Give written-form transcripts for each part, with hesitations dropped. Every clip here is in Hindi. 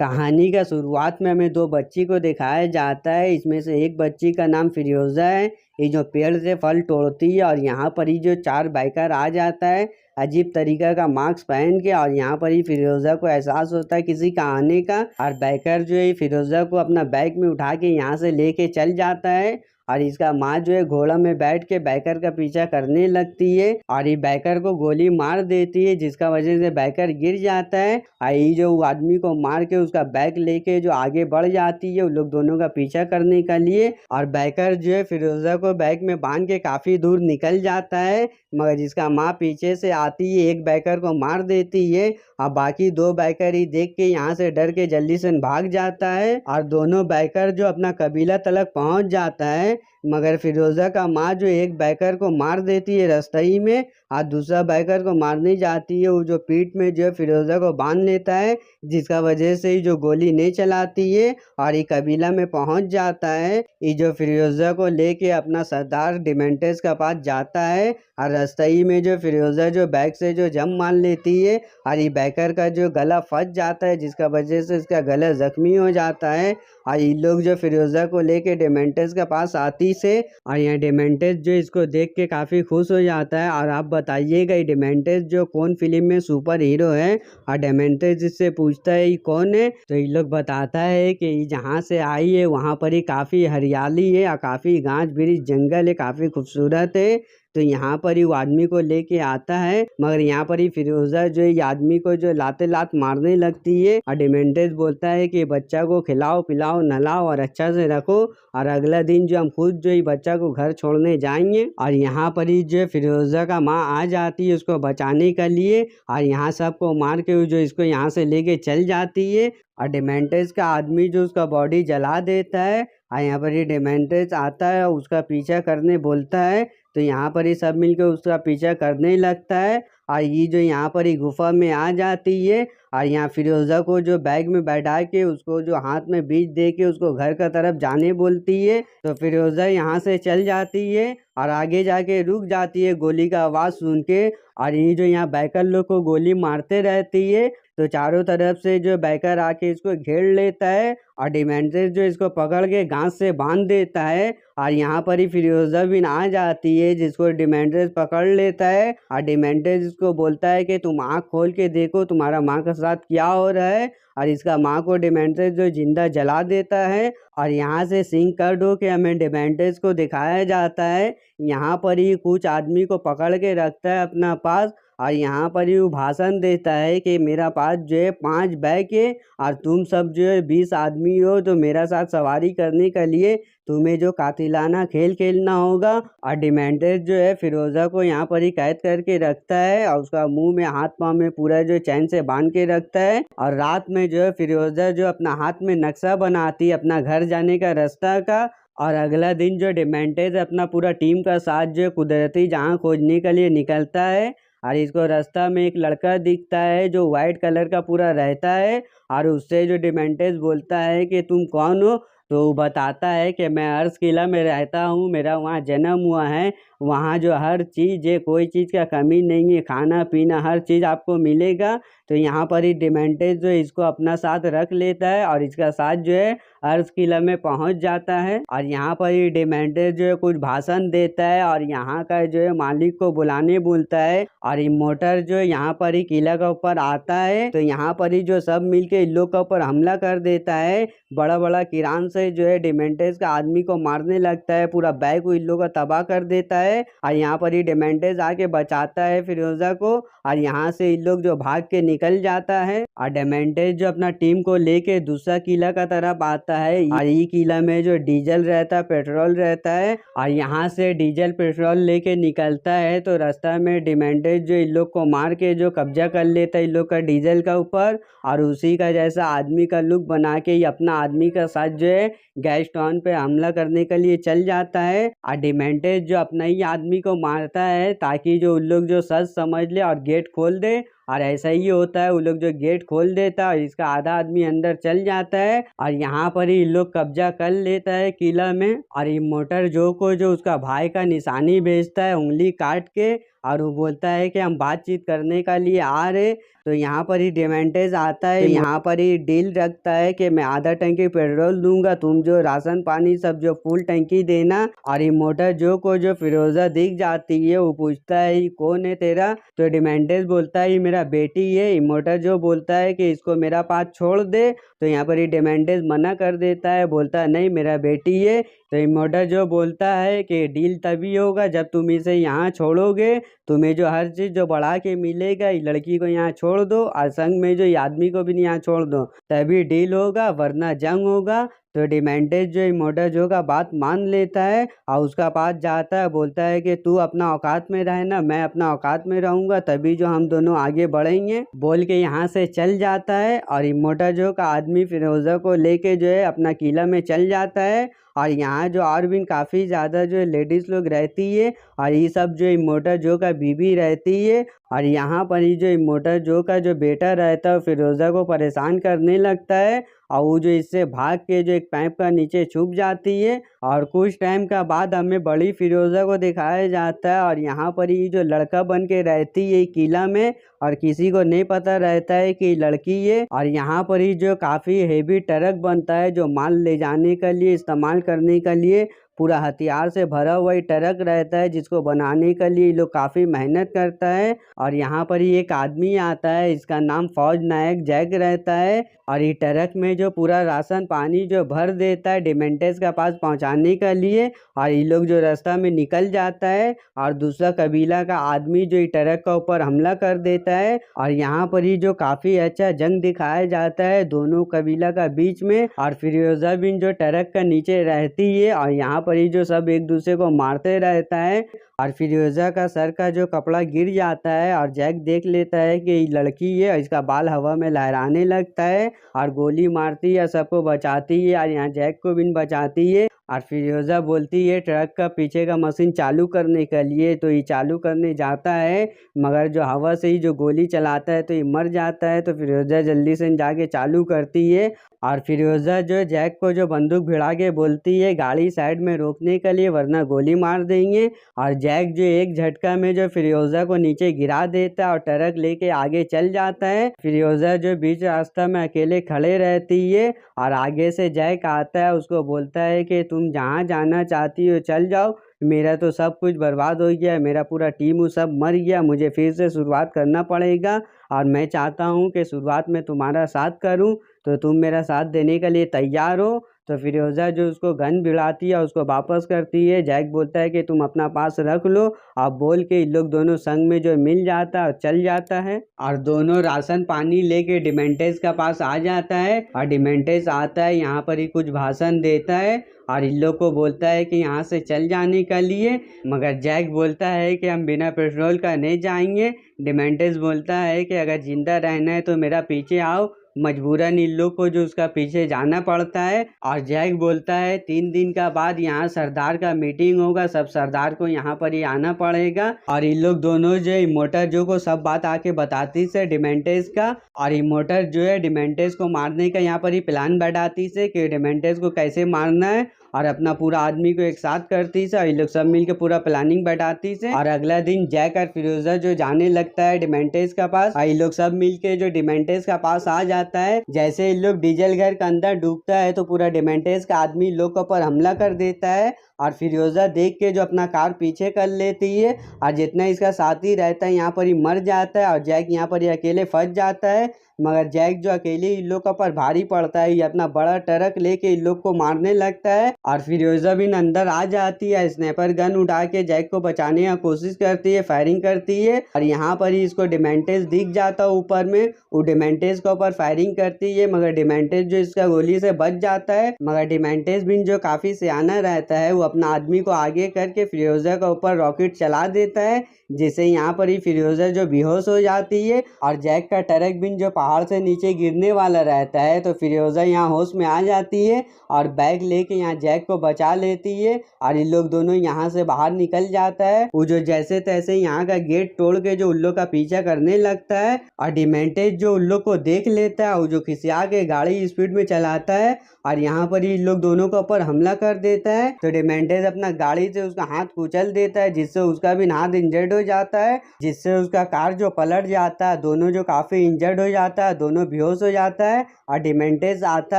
कहानी का शुरुआत में हमें दो बच्ची को दिखाया जाता है। इसमें से एक बच्ची का नाम फिरोजा है। ये जो पेड़ से फल तोड़ती है और यहाँ पर ही जो चार बाइकर आ जाता है अजीब तरीका का मास्क पहन के, और यहाँ पर ही फिरोजा को एहसास होता है किसी का आने का, और बाइकर जो है फिरोजा को अपना बैग में उठा के यहाँ से लेके चल जाता है। और इसका माँ जो है घोड़ा में बैठ के बाइकर का पीछा करने लगती है और ये बाइकर को गोली मार देती है, जिसका वजह से बाइकर गिर जाता है। और ये जो आदमी को मार के उसका बैग लेके जो आगे बढ़ जाती है उन लोग दोनों का पीछा करने के लिए, और बाइकर जो है फिरोजा को बैग में बांध के काफी दूर निकल जाता है। मगर जिसका माँ पीछे से आती है, एक बाइकर को मार देती है और बाकी दो बाइकर ही देख के यहाँ से डर के जल्दी से भाग जाता है। और दोनों बाइकर जो अपना कबीला तलक पहुँच जाता है, मगर फिरोजा का माँ जो एक बाइकर को मार देती है रास्ते ही में, और दूसरा बाइकर को मारने जाती है। वो जो पीठ में जो फिरोजा को बांध लेता है, जिसका वजह से ही जो गोली नहीं चलाती है और ये कबीला में पहुंच जाता है। ये जो फिरोजा को लेके अपना सरदार डिमेंटेस का पास जाता है, और रास्ते ही में जो फिरोजा जो बैग से जो जम मार लेती है और ये बाइकर का जो गला फंस जाता है, जिसका वजह से इसका गला जख्मी हो जाता है। और ये लोग जो फिरोजा को लेके डिमेंटेस के पास आती से, और यहाँ डिमेंटेस जो इसको देख के काफी खुश हो जाता है। और आप बताइएगा ये डिमेंटेस जो कौन फिल्म में सुपर हीरो है? और डिमेंटेस जिससे पूछता है ये कौन है, तो ये लोग बताता है कि ये जहाँ से आई है वहाँ पर ही काफी हरियाली है और काफी गाछ वृक्ष जंगल है, काफी खूबसूरत है। तो यहाँ पर ही वो आदमी को लेके आता है, मगर यहाँ पर ही फिरोजा जो है आदमी को जो लाते लात मारने लगती है। और डिमेंटेस बोलता है कि बच्चा को खिलाओ पिलाओ नहलाओ और अच्छा से रखो, और अगला दिन जो हम खुद जो बच्चा को घर छोड़ने जाएंगे। और यहाँ पर ही जो फिरोजा का माँ आ जाती है उसको बचाने के लिए, और यहाँ सबको मार के जो इसको यहाँ से लेके चल जाती है। और डिमेंटेस का आदमी जो उसका बॉडी जला देता है, और यहाँ पर ही डिमेंटेस आता है उसका पीछा करने बोलता है। तो यहाँ पर ही सब मिलकर उसका पीछा करने लगता है, और ये जो यहाँ पर ही गुफा में आ जाती है। और यहाँ फिरोजा को जो बैग में बैठा के उसको जो हाथ में बीज दे के उसको घर का तरफ जाने बोलती है। तो फिरोजा यहाँ से चल जाती है और आगे जाके रुक जाती है गोली का आवाज़ सुन के। और ये जो यहाँ बाइकर लोग को गोली मारते रहती है, तो चारों तरफ से जो बाइकर आके इसको घेर लेता है और डिमेंटेस जो इसको पकड़ के घास से बांध देता है। और यहाँ पर ही फिरोजा भी आ जाती है, जिसको डिमेंटेस पकड़ लेता है। और डिमेंटेस इसको बोलता है कि तुम आँख खोल के देखो तुम्हारा माँ के साथ क्या हो रहा है। और इसका माँ को डिमेंटेस जो जिंदा जला देता है। और यहाँ से सिंह कट होके हमें डिमेंटेस को दिखाया जाता है। यहाँ पर ही कुछ आदमी को पकड़ के रखता है अपना पास, और यहाँ पर ही वो भाषण देता है कि मेरा पास जो है 5 बैग है और तुम सब जो है 20 आदमी हो, तो मेरा साथ सवारी करने के लिए तुम्हें जो कातिलाना खेल खेलना होगा। और डिमेंटेस जो है फिरोजा को यहाँ पर ही कैद करके रखता है और उसका मुंह में हाथ पाँव में पूरा जो चैन से बांध के रखता है। और रात में जो है फिरोजा जो अपना हाथ में नक्शा बनाती है अपना घर जाने का रास्ता का। और अगला दिन जो डिमेंटेस अपना पूरा टीम का साथ जो कुदरती जहाँ खोजने के लिए निकलता है, और इसको रास्ता में एक लड़का दिखता है जो वाइट कलर का पूरा रहता है। और उससे जो डिमेंटेस बोलता है कि तुम कौन हो, तो वो बताता है कि मैं अर्श किला में रहता हूँ, मेरा वहाँ जन्म हुआ है, वहाँ जो हर चीज़ है कोई चीज़ का कमी नहीं है, खाना पीना हर चीज़ आपको मिलेगा। तो यहाँ पर ही डिमेंटेस जो इसको अपना साथ रख लेता है और इसका साथ जो है अर्श किला में पहुँच जाता है। और यहाँ पर ही डिमेंटेस जो है कुछ भाषण देता है और यहाँ का जो है मालिक को बुलाने बोलता है। और इमोटर जो यहाँ पर ही किला के ऊपर आता है, तो यहाँ पर ही जो सब मिलके इन लोग के ऊपर हमला कर देता है। बड़ा बड़ा किरान से जो है डिमेंटेस का आदमी को मारने लगता है, पूरा बैग को इन लोग का तबाह कर देता है। और यहाँ पर ही डिमेंटेस आके बचाता है फिरोजा को, और यहाँ से इन लोग जो भाग के निकल जाता है। और डिमेंटेस जो अपना टीम को लेके दूसरा किला का तरफ आता है, और ये किला में जो डीजल रहता है पेट्रोल रहता है, और यहाँ से डीजल पेट्रोल लेके निकलता है। तो रास्ता में डिमेंटेस जो इन लोग को मार के जो कब्जा कर लेता है इन लोग का डीजल का ऊपर, और उसी का जैसा आदमी का लुक बना के ये अपना आदमी का साथ जो है गैस टाउन पे हमला करने के लिए चल जाता है। और डिमेंटेस जो अपना ही आदमी को मारता है ताकि जो उन लोग जो सच समझ ले और गेट खोल दे, और ऐसा ही होता है। वो लोग जो गेट खोल देता है और इसका आधा आदमी अंदर चल जाता है, और यहाँ पर ही लोग कब्जा कर लेता है किला में। और इमोटर जो को जो उसका भाई का निशानी भेजता है उंगली काट के, और वो बोलता है कि हम बातचीत करने का लिए आ रहे। तो यहाँ पर ही डेमेंटेज आता है, तो यहाँ पर ही डील रखता है कि मैं आधा टंकी पेट्रोल दूंगा, तुम जो राशन पानी सब जो फुल टंकी देना। और इमोर्टल जो को जो फिरोजा दिख जाती है, वो पूछता है ये कौन है तेरा। तो डेमेंटेज बोलता है ये मेरा बेटी है। इमोर्टल जो बोलता है कि इसको मेरा पास छोड़ दे। तो यहाँ पर ही डेमेंटेज मना कर देता है, बोलता है नहीं मेरा बेटी है। तो इमोर्टल जो बोलता है कि डील तभी होगा जब तुम इसे यहाँ छोड़ोगे, तुम्हें जो हर चीज जो बढ़ा के मिलेगा, ये लड़की को यहाँ छोड़ दो और संग में जो ये आदमी को भी यहाँ छोड़ दो, तभी डील होगा, वरना जंग होगा। तो डिमेंटेज जो इमोर्टल जो का बात मान लेता है और उसका पास जाता है, बोलता है कि तू अपना औकात में रहना, मैं अपना औकात में रहूंगा, तभी जो हम दोनों आगे बढ़ेंगे, बोल के यहाँ से चल जाता है। और इमोर्टल जो का आदमी फिरोजा को लेके जो है अपना किला में चल जाता है। और यहाँ जो और भी काफ़ी ज़्यादा जो लेडीज़ लोग रहती है, और ये सब जो इमोर्टल जो का बीबी रहती है। और यहाँ पर ही जो इमोर्टल जो का जो बेटा रहता है फिरोजा को परेशान करने लगता है, और वो जो इससे भाग के जो एक पाइप का नीचे छुप जाती है। और कुछ टाइम का बाद हमें बड़ी फिरोजा को दिखाया जाता है, और यहाँ पर ही जो लड़का बन के रहती है किला में, और किसी को नहीं पता रहता है कि लड़की है। और यहाँ पर ही जो काफ़ी हेवी ट्रक बनता है, जो माल ले जाने के लिए इस्तेमाल करने के लिए पूरा हथियार से भरा हुआ ही ट्रक रहता है, जिसको बनाने के लिए लोग काफ़ी मेहनत करता है। और यहाँ पर ही एक आदमी आता है, इसका नाम फौज नायक जैक रहता है। और ये ट्रक में जो पूरा राशन पानी जो भर देता है डिमेंटेस के पास पहुँचाने के लिए। और ये लोग जो रास्ता में निकल जाता है, और दूसरा कबीला का आदमी जो ट्रक के ऊपर हमला कर देता है। और यहाँ पर ही जो काफ़ी अच्छा जंग दिखाया जाता है दोनों कबीला का बीच में। और फिरोजा बिन जो ट्रक का नीचे रहती है, और यहाँ पर ही जो सब एक दूसरे को मारते रहता है। और फिरोजा का सर का जो कपड़ा गिर जाता है, और जैक देख लेता है कि ये लड़की है, इसका बाल हवा में लहराने लगता है, और गोली मारती है, सबको बचाती है, और यहाँ जैक को भी बचाती है। और फिरोजा बोलती है ट्रक का पीछे का मशीन चालू करने के लिए। तो ये चालू करने जाता है, मगर जो हवा से ही जो गोली चलाता है तो ये मर जाता है। तो फिरोजा जल्दी से जाके चालू करती है, और फिरोजा जो जैक को जो बंदूक भिड़ा के बोलती है गाड़ी साइड में रोकने के लिए, वरना गोली मार देंगे। और जैक जो एक झटका में जो फिरोजा को नीचे गिरा देता है, और ट्रक लेके आगे चल जाता है। फिरोजा जो बीच रास्ता में अकेले खड़े रहती है, और आगे से जैक आता है, उसको बोलता है कि तुम जहाँ जाना चाहती हो चल जाओ, मेरा तो सब कुछ बर्बाद हो गया है, मेरा पूरा टीम सब मर गया, मुझे फिर से शुरुआत करना पड़ेगा, और मैं चाहता हूँ कि शुरुआत में तुम्हारा साथ करूँ, तो तुम मेरा साथ देने के लिए तैयार हो। तो फिरोजा जो उसको गन भिड़ाती है उसको वापस करती है। जैक बोलता है कि तुम अपना पास रख लो, आप बोल के इन लोग दोनों संग में जो मिल जाता है और चल जाता है, और दोनों राशन पानी लेके डिमेंटेस का पास आ जाता है। और डिमेंटेस आता है, यहाँ पर ही कुछ भाषण देता है, और इन लोग को बोलता है कि यहाँ से चल जाने के लिए। मगर जैक बोलता है कि हम बिना पेट्रोल का नहीं जाएंगे। डिमेंटेस बोलता है कि अगर जिंदा रहना है तो मेरा पीछे आओ। मजबूरन इन लोग को जो उसका पीछे जाना पड़ता है। और जैक बोलता है 3 दिन का बाद यहाँ सरदार का मीटिंग होगा, सब सरदार को यहाँ पर ही आना पड़ेगा। और इन लोग दोनों जो इमोर्टल जो को सब बात आके बताती से डिमेंटेस का, और इमोर्टल जो है डिमेंटेस को मारने का यहाँ पर ही प्लान बैठाती से कि डिमेंटेस को कैसे मारना है, और अपना पूरा आदमी को एक साथ करती से, और ये लोग सब मिलकर पूरा प्लानिंग बैठाती से। और अगला दिन जैक और फिरोजा जो जाने लगता है डिमेंटेस का पास, और ये लोग सब मिलके जो डिमेंटेस का पास आ जाता है। जैसे इन लोग डीजल घर के अंदर डूबता है, तो पूरा डिमेंटेस का आदमी लोग के ऊपर हमला कर देता है। और फिरोजा देख के जो अपना कार पीछे कर लेती है, और जितना इसका साथी रहता है यहाँ पर ही मर जाता है, और जैक यहाँ पर ही अकेले फंस जाता है। मगर जैक जो अकेले इन लोग के ऊपर भारी पड़ता है, ये अपना बड़ा ट्रक लेके इन लोग को मारने लगता है। और फिरोजा भी अंदर आ जाती है, स्नैपर गन उठा के जैक को बचाने की कोशिश करती है, फायरिंग करती है। और यहाँ पर ही इसको डिमेंटेस दिख जाता है ऊपर में, वो डिमेंटेस के ऊपर फायरिंग करती है, मगर डिमेंटेस जो इसका गोली से बच जाता है। मगर डिमेंटेस भी जो काफी सियाना रहता है, वो अपना आदमी को आगे करके फिरोजा के ऊपर रॉकेट चला देता है, जिससे यहाँ पर ही फिरोजा जो बेहोश हो जाती है। और जैक का ट्रक भी जो पहाड़ से नीचे गिरने वाला रहता है, तो फिरोजा यहाँ होश में आ जाती है, और बैग लेके यहाँ जैक को बचा लेती है। और इन लोग दोनों यहाँ से बाहर निकल जाता है। वो जो जैसे तैसे यहाँ का गेट तोड़ के जो उन लोग का पीछा करने लगता है, और डिमेंटेस जो उन लोग को देख लेता है, वो जो खिसिया के गाड़ी स्पीड में चलाता है, और यहाँ पर ही लोग दोनों के ऊपर हमला कर देता है। तो डिमेंटेस अपना गाड़ी से उसका हाथ कुचल देता है, जिससे उसका भी हाथ इंजर्ड हो जाता है, जिससे उसका कार जो पलट जाता है, दोनों जो काफी इंजर्ड हो जाता है, दोनों बेहोश हो जाता है और डिमेंटेस आता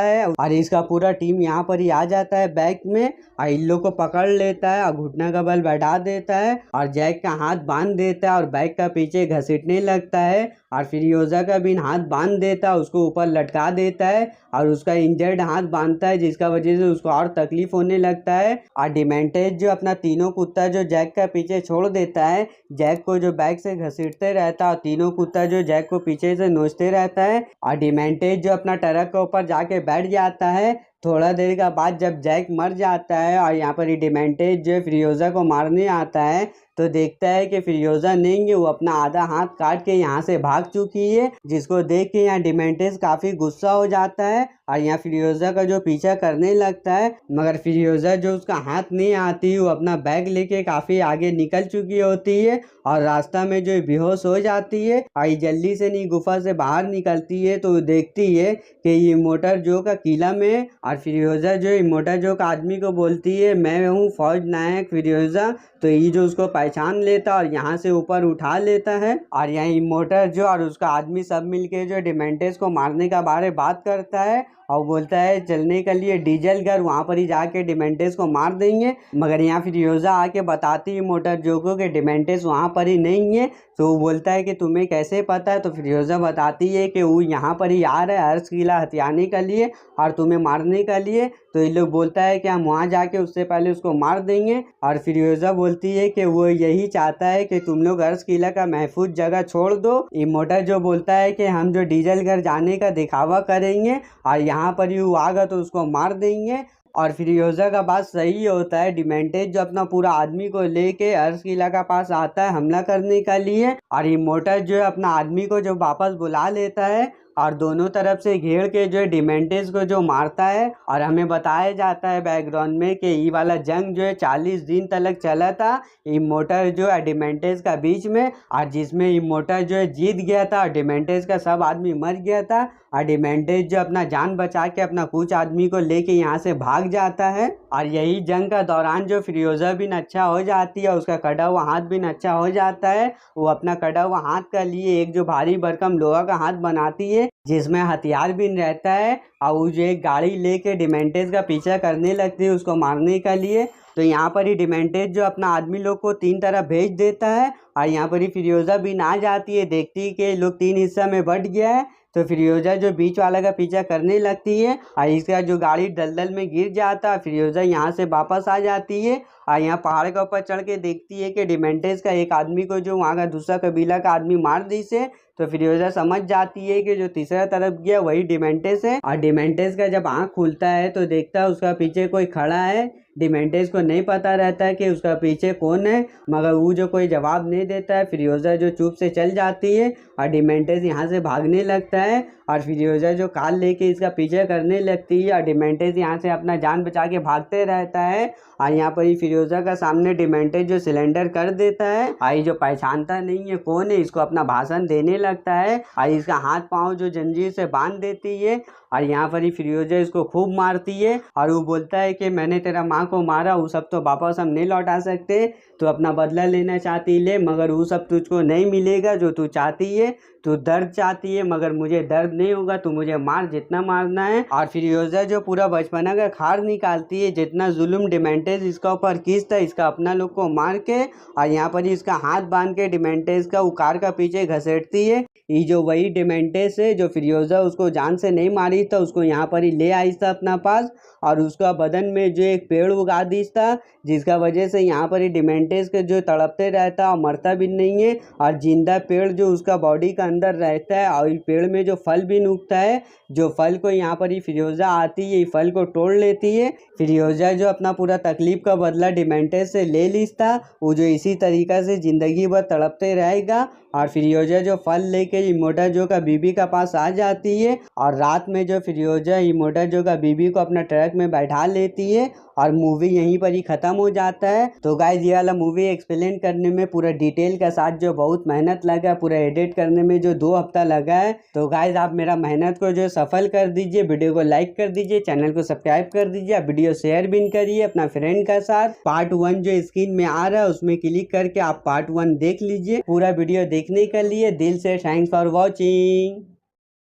है और इसका पूरा टीम यहाँ पर ही आ जाता है बैग में और इन लोग को पकड़ लेता है और घुटना का बल बढ़ा देता है और जैक का हाथ बांध देता है और बैग का पीछे घसीटने लगता है और फिरियोजा का भी हाथ बांध देता है, उसको ऊपर लटका देता है और उसका इंजर्ड हाथ बांधता है, जिसका वजह से उसको और तकलीफ होने लगता है। और डिमेंटेज जो अपना तीनों कुत्ता जो जैक का पीछे छोड़ देता है, जैक को जो बैग से घसीटते रहता है और तीनों कुत्ता जो जैक को पीछे से नोचते रहता है और डिमेंटेज जो अपना ट्रक के ऊपर जाके बैठ जाता है। थोड़ा देर का बाद जब जैक मर जाता है और यहाँ पर डिमेंटेज जो फिरियोजा को मारने आता है तो देखता है कि फिरियोजा नहीं है, वो अपना आधा हाथ काट के यहाँ से भाग चुकी है, जिसको देख के यहाँ डिमेंटेज काफी गुस्सा हो जाता है और यहाँ फिरियोजा का जो पीछा करने लगता है, मगर फिरियोजा जो उसका हाथ नहीं आती, वो अपना बैग लेके काफी आगे निकल चुकी होती है और रास्ता में जो बेहोश हो जाती है और जल्दी से नहीं गुफा से बाहर निकलती है तो देखती है कि ये मोटर जो का किला में और फिरियोजा जो मोटर जो का आदमी को बोलती है मैं हूँ फौज नायक फिरियोजा, तो ये जो उसको पहचान लेता और यहाँ से ऊपर उठा लेता है और यहाँ मोटर जो और उसका आदमी सब मिलके जो डिमेंटेस को मारने का बारे बात करता है और बोलता है चलने के लिए डीजल घर वहाँ पर ही जाके डिमेंटेस को मार देंगे, मगर यहाँ फिरियोजा आके बताती है मोटर जो को कि डिमेंटेस वहाँ पर ही नहीं है। तो वो बोलता है कि तुम्हें कैसे पता है, तो फिरियोजा बताती है कि वो यहाँ पर ही आ रहा है अर्श किला हथियाने के लिए और तुम्हें मारने के लिए। तो ये लोग बोलता है कि हम वहाँ जाके उससे पहले उसको मार देंगे और फिरियोजा बोलती है कि वो यही चाहता है कि तुम लोग अर्श किला का महफूज जगह छोड़ दो। ये मोटर जो बोलता है कि हम जो डीजल घर जाने का दिखावा करेंगे और यहाँ पर ही वो आगा तो उसको मार देंगे। और फिरियोजा का बात सही होता है, डिमेंटेज जो अपना पूरा आदमी को लेके अर्श किला का पास आता है हमला करने के लिए और ये मोटर जो है अपना आदमी को जो वापस बुला लेता है और दोनों तरफ से घेर के जो डिमेंटेस को जो मारता है। और हमें बताया जाता है बैकग्राउंड में कि ये वाला जंग जो है 40 दिन तक चला था इमोर्टल जो है डिमेंटेस का बीच में, और जिसमें इमोर्टल जो है जीत गया था और डिमेंटेस का सब आदमी मर गया था। और डिमेंटेस जो अपना जान बचा के अपना कुछ आदमी को लेके यहाँ से भाग जाता है। और यही जंग का दौरान जो फिरोजा भी अच्छा हो जाती है, उसका कटा हुआ हाथ भी अच्छा हो जाता है। वो अपना कटा हुआ हाथ का लिए एक जो भारी भरकम लोहा का हाथ बनाती है जिसमें हथियार भी रहता है, और वो जो एक गाड़ी लेके डिमेंटेस का पीछा करने लगती है उसको मारने के लिए। तो यहाँ पर ही डिमेंटेस जो अपना आदमी लोग को 3 तरफ भेज देता है और यहाँ पर ही फिरोजा भी ना जाती है, देखती है कि लोग 3 हिस्सा में बट गया है। तो फिरोजा जो बीच वाला का पीछा करने लगती है और इसका जो गाड़ी दलदल में गिर जाता है। फिरोजा यहाँ से वापस आ जाती है और यहाँ पहाड़ के ऊपर चढ़ के देखती है कि डिमेंटेस का एक आदमी को जो वहाँ का दूसरा कबीला का आदमी मार दी से। तो फिरोजा समझ जाती है कि जो तीसरा तरफ गया वही डिमेंटेस है। और डिमेंटेस का जब आँख खुलता है तो देखता है उसका पीछे कोई खड़ा है। डिमेंटेस को नहीं पता रहता है कि उसका पीछे कौन है, मगर वो जो कोई जवाब नहीं देता है। फिरोजा जो चुप से चल जाती है और डिमेंटेस यहाँ से भागने लगता है और फिरोजा जो कार लेके इसका पीछे करने लगती है और डिमेंटेस यहाँ से अपना जान बचा के भागते रहता है। और यहाँ पर ही फिरोजा का सामने डिमेंटेस जो सिलेंडर कर देता है और जो पहचानता नहीं है कौन है इसको अपना भाषण देने लगता है और इसका हाथ पाँव जो जंजीर से बांध देती है। और यहाँ पर ही फिरोजा इसको खूब मारती है और वो बोलता है कि मैंने तेरा माँ को मारा, वो सब तो वापस हम नहीं लौटा सकते, तो अपना बदला लेना चाहती ले, मगर वो सब तुझको नहीं मिलेगा जो तू चाहती है। तू दर्द चाहती है मगर मुझे दर्द नहीं होगा, तू मुझे मार जितना मारना है। और फिरोजा जो पूरा बचपना का खार निकालती है, जितना जुल्म डिमेंटेस इसका ऊपर किस था इसका अपना लोग को मार के, और यहाँ पर इसका हाथ बांध के डिमेंटेस का उकार का पीछे घसीटती है। ये जो वही डिमेंटेस है जो फिरोजा उसको जान से नहीं मारी था, उसको यहाँ पर ही ले आई था अपना पास और उसका बदन में जो एक पेड़ उगा दी था, जिसका वजह से यहाँ पर ही डिमेंटेस के जो तड़पते रहता और मरता भी नहीं है। और जिंदा पेड़ जो उसका बॉडी का अंदर रहता है और इस पेड़ में जो फल भी उगता है, जो फल को यहाँ पर ही फिरोजा आती है, फल को तोड़ लेती है। फिरोजा जो अपना पूरा तकलीफ का बदला डिमेंटेस से ले लीता, वो जो इसी तरीका से जिंदगी भर तड़पते रहेगा। और फिरोजा जो फल लेके इमोटा जो का बीबी का पास आ जाती है और रात में जो फिरोजा इमोटा जो का बीबी को अपना ट्रक में बैठा लेती है और मूवी यहीं पर ही खत्म हो जाता है। तो गाइज ये वाला मूवी एक्सप्लेन करने में पूरा डिटेल के साथ जो बहुत मेहनत लगा, पूरा एडिट करने में जो 2 हफ्ता लगा है। तो गाइज आप मेरा मेहनत को जो सफल कर दीजिए, वीडियो को लाइक कर दीजिए, चैनल को सब्सक्राइब कर दीजिए, आप वीडियो शेयर भी करिए अपना फ्रेंड का साथ। पार्ट 1 जो स्क्रीन में आ रहा है उसमें क्लिक करके आप पार्ट 1 देख लीजिए। पूरा वीडियो देखने के लिए दिल से थैंक्स फॉर वॉचिंग।